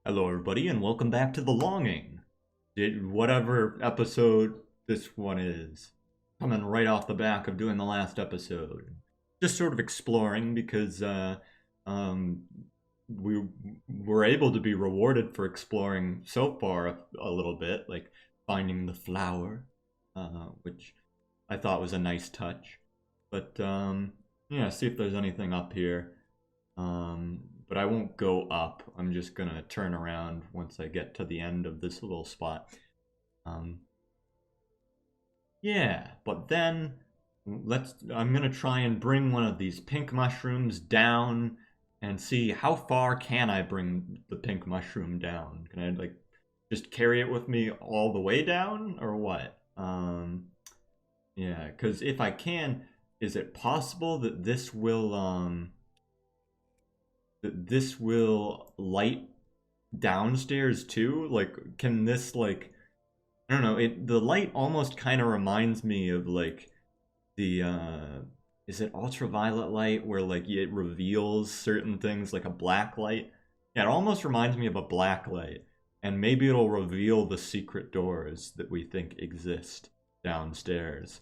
Hello, everybody, and welcome back to The Longing. Whatever episode this one is, coming right off the back of doing the last episode. Just sort of exploring because um, we were able to be rewarded for exploring so far a little bit, like finding the flower, which I thought was a nice touch. But yeah, see if there's anything up here. But I won't go up. I'm just gonna turn around once I get to the end of this little spot. Um, yeah, but then I'm gonna try and bring one of these pink mushrooms down and see how far can I bring the pink mushroom down. Can I like just carry it with me all the way down or what? Yeah, because if I can, is it possible that this will light downstairs too? Like, can this like I don't know, the light almost kind of reminds me of like the is it ultraviolet light where like it reveals certain things like a black light? Yeah, it almost reminds me of a black light. And maybe it'll reveal the secret doors that we think exist downstairs.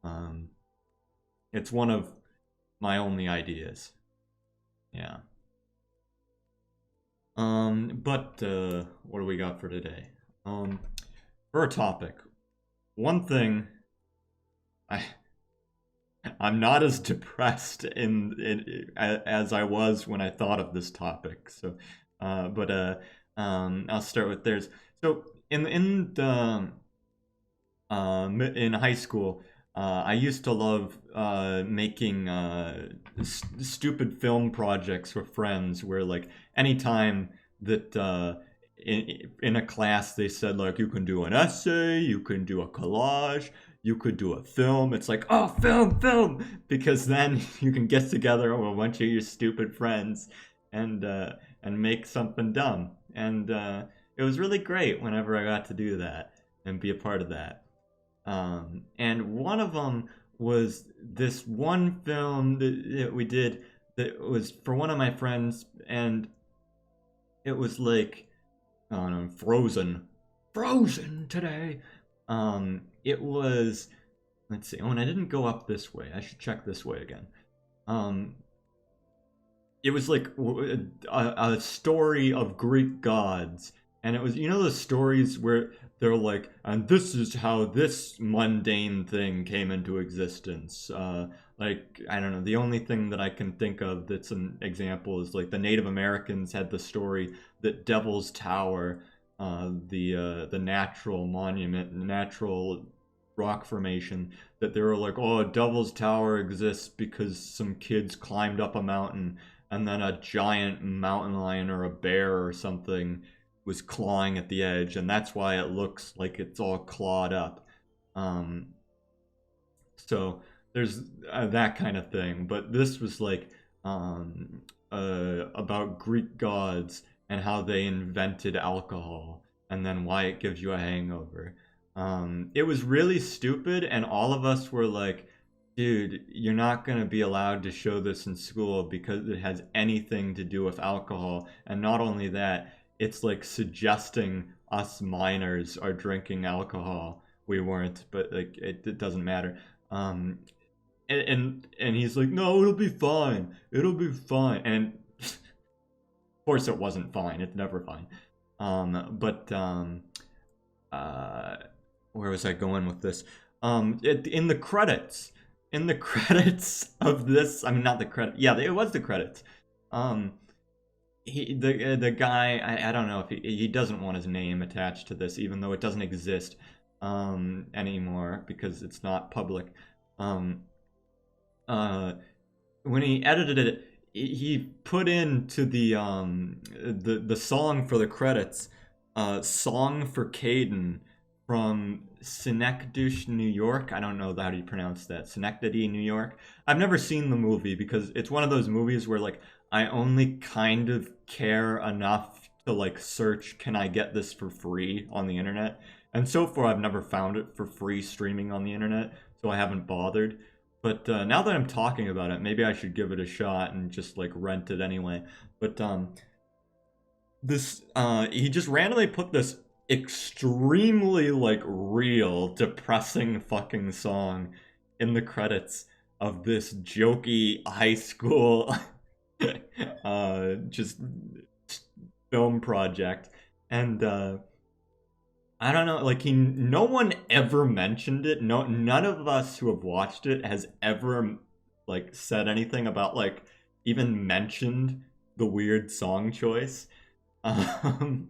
Um it's one of my only ideas. Yeah. But what do we got for today? Um, for a topic, one thing I I'm not as depressed as I was when I thought of this topic. So, but I'll start with theirs. So in high school, I used to love making stupid film projects with friends where, like, anytime that in a class they said, like, you can do an essay, you can do a collage, you could do a film. It's like, oh, film, because then you can get together with a bunch of your stupid friends and make something dumb. And it was really great whenever I got to do that and be a part of that. And one of them was this one film that we did that was for one of my friends, and it was like, I don't know, Frozen today. It was, let's see. Oh, and I didn't go up this way. I should check this way again. Um, it was like a story of Greek gods, and it was, you know, the stories where they're like, and this is how this mundane thing came into existence. Like, I don't know, the only thing that I can think of that's an example is like the Native Americans had the story that Devil's Tower, the natural monument, natural rock formation, that they were like, oh, Devil's Tower exists because some kids climbed up a mountain and then a giant mountain lion or a bear or something was clawing at the edge, and that's why it looks like it's all clawed up. Um, so there's that kind of thing, but this was like about Greek gods and how they invented alcohol, and then why it gives you a hangover. It was really stupid, and all of us were like, dude, you're not going to be allowed to show this in school because it has anything to do with alcohol. And not only that, it's like suggesting us minors are drinking alcohol. We weren't, but like it doesn't matter. Um, and he's like, no, it'll be fine. It'll be fine. And of course, it wasn't fine. It's never fine. But uh, where was I going with this? In the credits, of this, I mean, not the credit. Yeah, it was the credits. Um, the guy, I don't know if he doesn't want his name attached to this, even though it doesn't exist anymore because it's not public. Um, uh, when he edited it, he put into the song for the credits, "Song for Caden" from Synecdoche, New York. I don't know how do you pronounce that. Synecdoche, New York. I've never seen the movie because it's one of those movies where like I only kind of care enough to like search, can I get this for free on the internet? And so far I've never found it for free streaming on the internet, so I haven't bothered. But now that I'm talking about it, maybe I should give it a shot and just like rent it anyway. But this he just randomly put this extremely like real depressing fucking song in the credits of this jokey high school just film project. And I don't know, like no one ever mentioned it. No, none of us who have watched it has ever like said anything about like even mentioned the weird song choice. Um,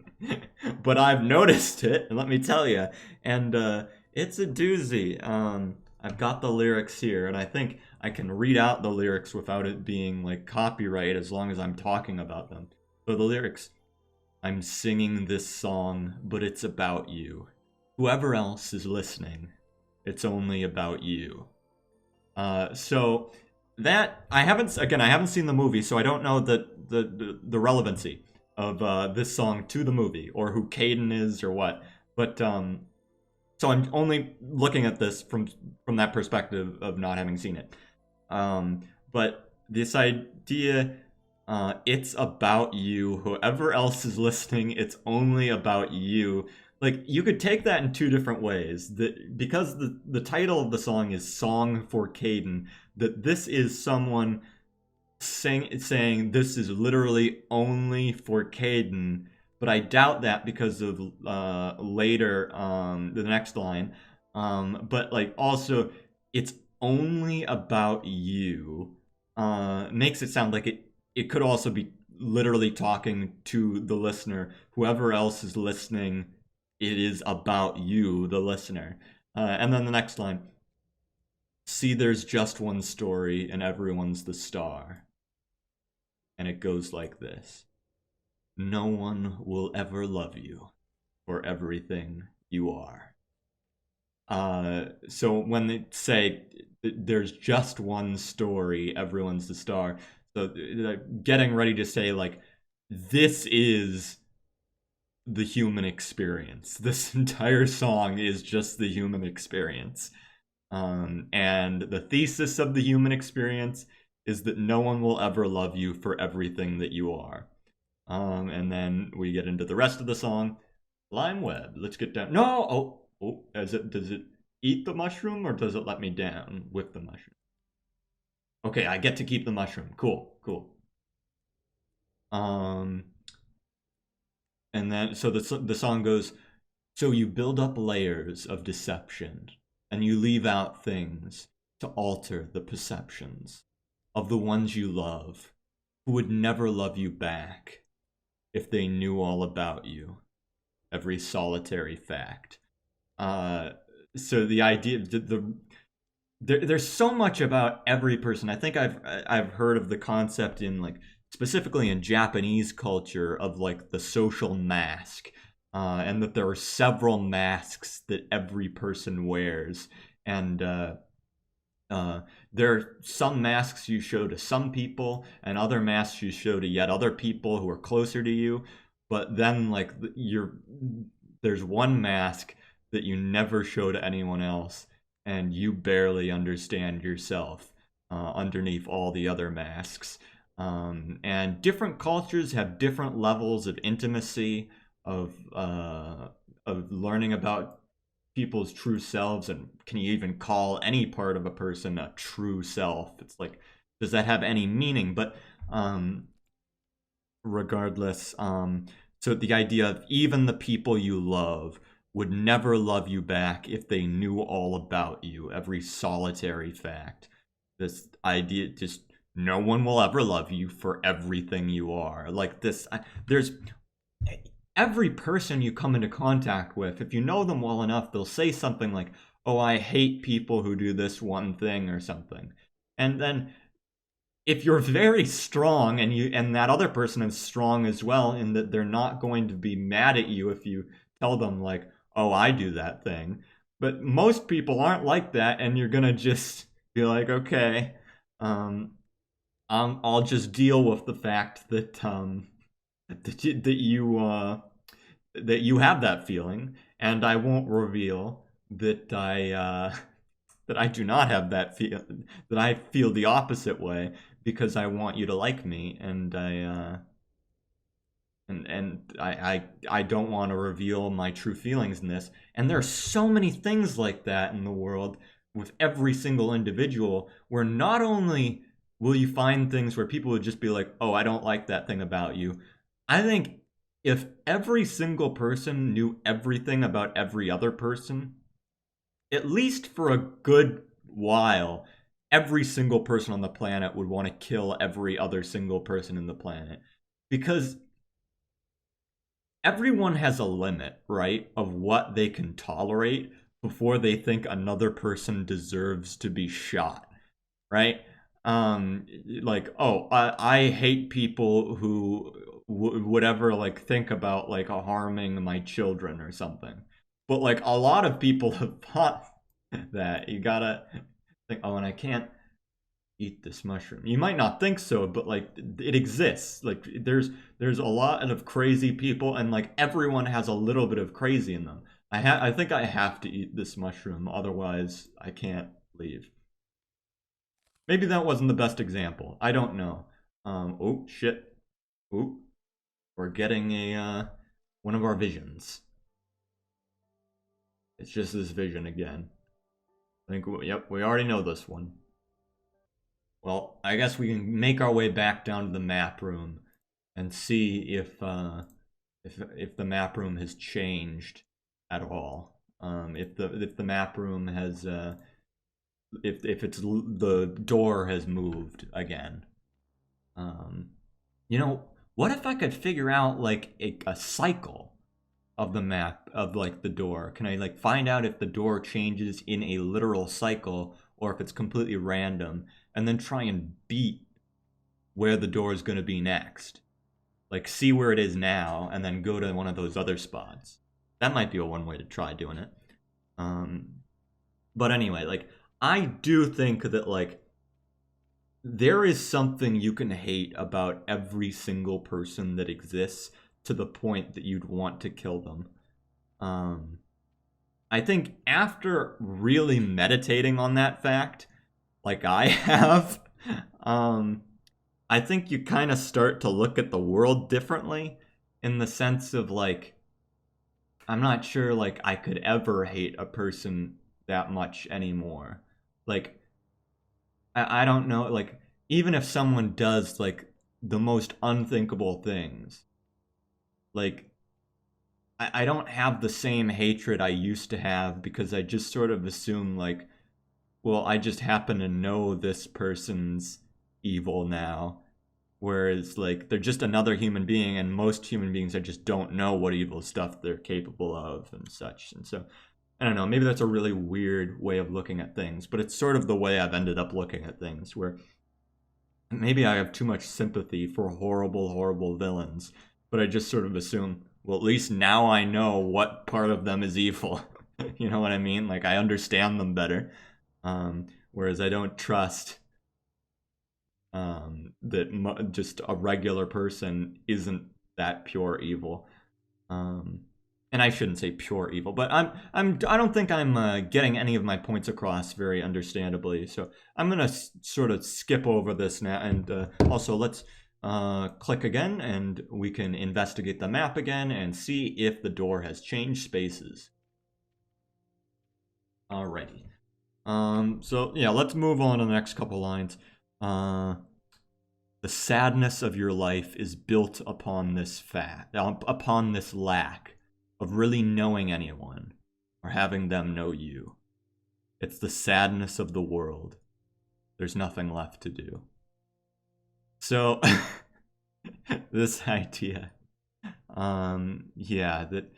but I've noticed it, and let me tell you, and it's a doozy. I've got the lyrics here, and I think I can read out the lyrics without it being like copyright as long as I'm talking about them. So the lyrics: I'm singing this song, but it's about you. Whoever else is listening, it's only about you. So that I haven't seen the movie, so I don't know the relevancy of this song to the movie or who Caden is or what. But so I'm only looking at this from that perspective of not having seen it. But this idea, it's about you. Whoever else is listening, it's only about you. Like you could take that in two different ways. That because the title of the song is "Song for Caden," that this is someone saying this is literally only for Caden. But I doubt that because of later the next line. But like also, it's only about you. Makes it sound like it could also be literally talking to the listener. Whoever else is listening, it is about you, the listener. And then the next line: see, there's just one story, and everyone's the star. And it goes like this: no one will ever love you for everything you are. So when they say there's just one story, everyone's the star. So getting ready to say like this is the human experience. This entire song is just the human experience. And the thesis of the human experience is that no one will ever love you for everything that you are. And then we get into the rest of the song. Lime web. Let's get down. No. Does it eat the mushroom or does it let me down with the mushroom? Okay, I get to keep the mushroom. Cool, cool. Um, and then so the song goes. So you build up layers of deception, and you leave out things to alter the perceptions of the ones you love, who would never love you back if they knew all about you, every solitary fact. Uh, so the idea, there's so much about every person. I think I've heard of the concept in like specifically in Japanese culture of like the social mask, and that there are several masks that every person wears, and uh, there are some masks you show to some people, and other masks you show to yet other people who are closer to you. But then, like, there's one mask that you never show to anyone else, and you barely understand yourself underneath all the other masks. And different cultures have different levels of intimacy, of learning about people's true selves, and can you even call any part of a person a true self? It's like, does that have any meaning? But regardless, so the idea of even the people you love would never love you back if they knew all about you, every solitary fact. This idea, just no one will ever love you for everything you are. Like this, there's every person you come into contact with, if you know them well enough, they'll say something like, "Oh, I hate people who do this one thing," or something. And then if you're very strong and that other person is strong as well, in that they're not going to be mad at you if you tell them like, "Oh, I do that thing." But most people aren't like that, and you're gonna just be like, "Okay, um, I'll just deal with the fact that that you have that feeling, and I won't reveal that that I do not have that feel, that I feel the opposite way, because I want you to like me, and I don't want to reveal my true feelings in this. And there are so many things like that in the world with every single individual, where not only will you find things where people would just be like, oh, I don't like that thing about you. I think if every single person knew everything about every other person, at least for a good while, every single person on the planet would want to kill every other single person in the planet. Because everyone has a limit, right, of what they can tolerate before they think another person deserves to be shot, right? Like, oh, I hate people who would ever like think about like harming my children or something. But like a lot of people have thought that you gotta think, oh, and I can't eat this mushroom. You might not think so, but like it exists. Like there's a lot of crazy people, and like everyone has a little bit of crazy in them. I think I have to eat this mushroom, otherwise I can't leave. Maybe that wasn't the best example. I don't know. Oh shit. Ooh, we're getting a one of our visions. It's just this vision again. I think yep, we already know this one. Well, I guess we can make our way back down to the map room and see if the map room has changed at all. If the map room has if it's the door has moved again. Um, you know, what if I could figure out like a cycle of the map of like the door? Can I like find out if the door changes in a literal cycle or if it's completely random, and then try and beat where the door is going to be next? Like see where it is now and then go to one of those other spots. That might be a one way to try doing it. Um, but anyway, like I do think that like there is something you can hate about every single person that exists to the point that you'd want to kill them. Um, I think after really meditating on that fact, like I have, um, I think you kind of start to look at the world differently in the sense of like, I'm not sure like I could ever hate a person that much anymore. Like, I don't know, like, even if someone does like the most unthinkable things, like, I don't have the same hatred I used to have because I just sort of assume like, well, I just happen to know this person's evil now. Whereas, like, they're just another human being, and most human beings I just don't know what evil stuff they're capable of and such. And so, I don't know, maybe that's a really weird way of looking at things, but it's sort of the way I've ended up looking at things, where maybe I have too much sympathy for horrible, horrible villains, but I just sort of assume, well, at least now I know what part of them is evil. You know what I mean? Like, I understand them better. Whereas I don't trust that just a regular person isn't that pure evil. Um, and I shouldn't say pure evil, but I don't think I'm getting any of my points across very understandably. So I'm gonna sort of skip over this now, and also let's click again, and we can investigate the map again and see if the door has changed spaces. Alrighty. So yeah, let's move on to the next couple lines. The sadness of your life is built upon this fact, upon this lack of really knowing anyone or having them know you. It's the sadness of the world. There's nothing left to do. So, this idea, yeah, that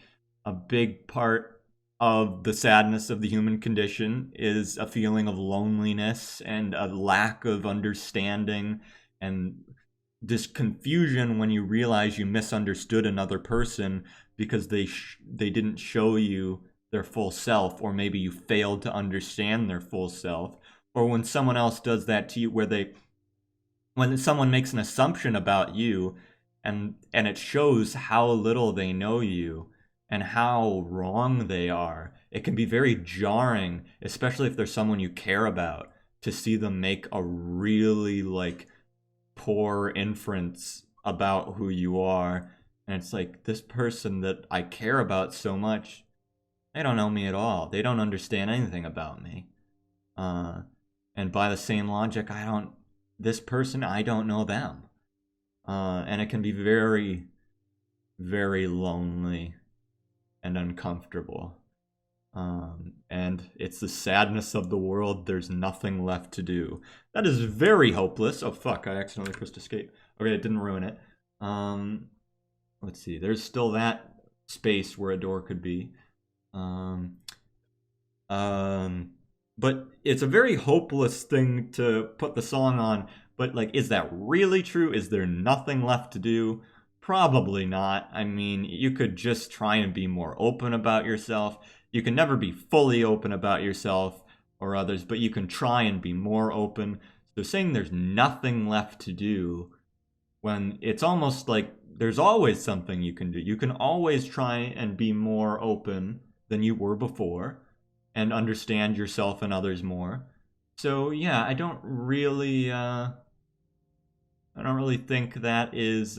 a big part of the sadness of the human condition is a feeling of loneliness and a lack of understanding and this confusion when you realize you misunderstood another person because they didn't show you their full self, or maybe you failed to understand their full self, or when someone else does that to you where they when someone makes an assumption about you and it shows how little they know you and how wrong they are, it can be very jarring, especially if there's someone you care about, to see them make a really like poor inference about who you are. And it's like, this person that I care about so much, they don't know me at all. They don't understand anything about me. Uh, and by the same logic, this person, I don't know them. And it can be very, very lonely and uncomfortable. And it's the sadness of the world. There's nothing left to do. That is very hopeless. Oh, fuck, I accidentally pressed escape. Okay, it didn't ruin it. Let's see. There's still that space where a door could be. Um, but it's a very hopeless thing to put the song on. But, like, is that really true? Is there nothing left to do? Probably not. I mean, you could just try and be more open about yourself. You can never be fully open about yourself or others, but you can try and be more open. So saying there's nothing left to do, when it's almost like there's always something you can do. You can always try and be more open than you were before and understand yourself and others more. So yeah, I don't really think that is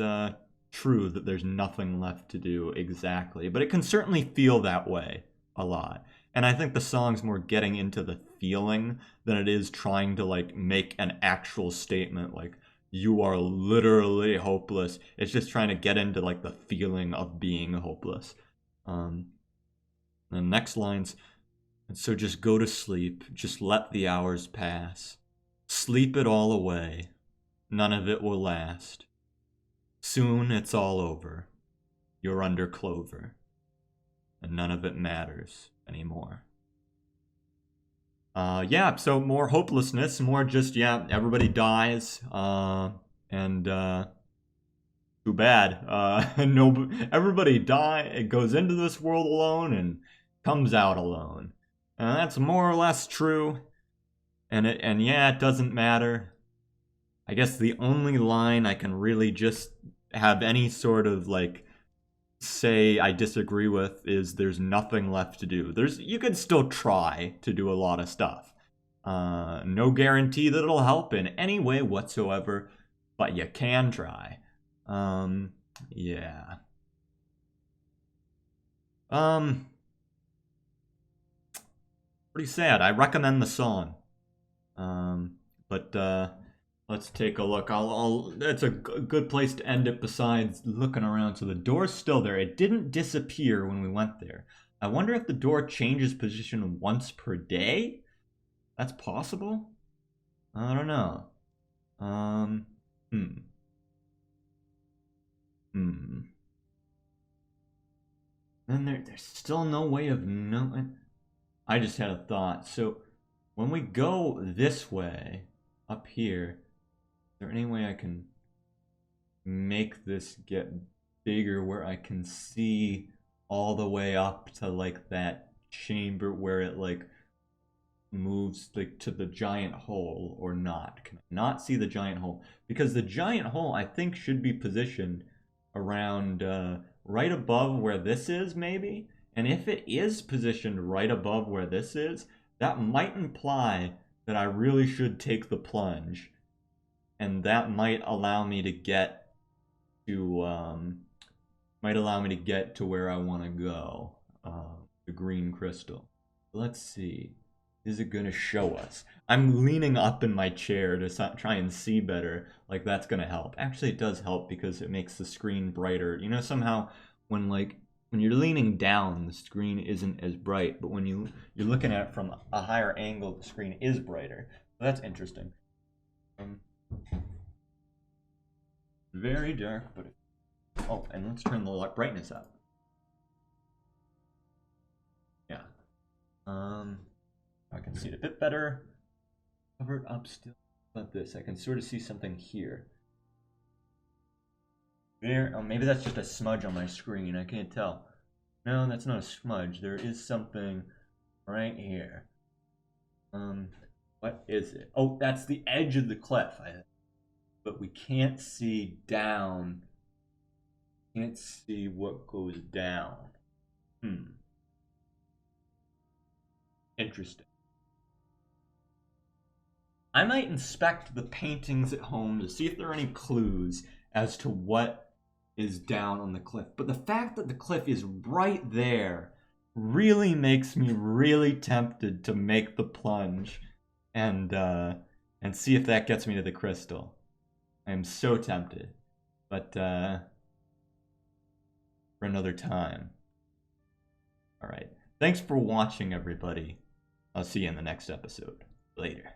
true, that there's nothing left to do exactly, but it can certainly feel that way a lot. And I think the song's more getting into the feeling than it is trying to like make an actual statement like you are literally hopeless. It's just trying to get into like the feeling of being hopeless. Um, the next lines, and so just go to sleep, just let the hours pass. Sleep it all away, none of it will last. Soon it's all over. You're under clover, and none of it matters anymore. Yeah, so more hopelessness, more just, yeah, everybody dies, and too bad. No, everybody it goes into this world alone and comes out alone. And that's more or less true. And yeah, it doesn't matter. I guess the only line I can really just have any sort of like say I disagree with is there's nothing left to do. You could still try to do a lot of stuff. No guarantee that it'll help in any way whatsoever, but you can try. Yeah. Pretty sad. I recommend the song. But let's take a look. That's a good place to end it besides looking around. So the door's still there. It didn't disappear when we went there. I wonder if the door changes position once per day? That's possible? I don't know. Um, hmm. Hmm. And there's still no way of knowing. I just had a thought. So when we go this way, up here, is there any way I can make this get bigger where I can see all the way up to like that chamber where it like moves like to the giant hole or not? Can I not see the giant hole? Because the giant hole I think should be positioned around right above where this is maybe. And if it is positioned right above where this is, that might imply that I really should take the plunge. And that might allow me to get to where I want to go. The green crystal. Let's see. Is it going to show us? I'm leaning up in my chair to try and see better. Like that's going to help. Actually, it does help because it makes the screen brighter. You know, somehow when you're leaning down, the screen isn't as bright, but when you're looking at it from a higher angle, the screen is brighter. So that's interesting. Very dark, but oh, and let's turn the brightness up. Yeah. I can see it a bit better. Covered up still. About this, I can sort of see something here. There. Oh, maybe that's just a smudge on my screen. I can't tell. No, that's not a smudge. There is something right here. What is it? Oh, that's the edge of the cliff. But we can't see down. Can't see what goes down. Interesting. I might inspect the paintings at home to see if there are any clues as to what is down on the cliff. But the fact that the cliff is right there really makes me really tempted to make the plunge and see if that gets me to the crystal. I am so tempted. But for another time. All right. Thanks for watching, everybody. I'll see you in the next episode. Later.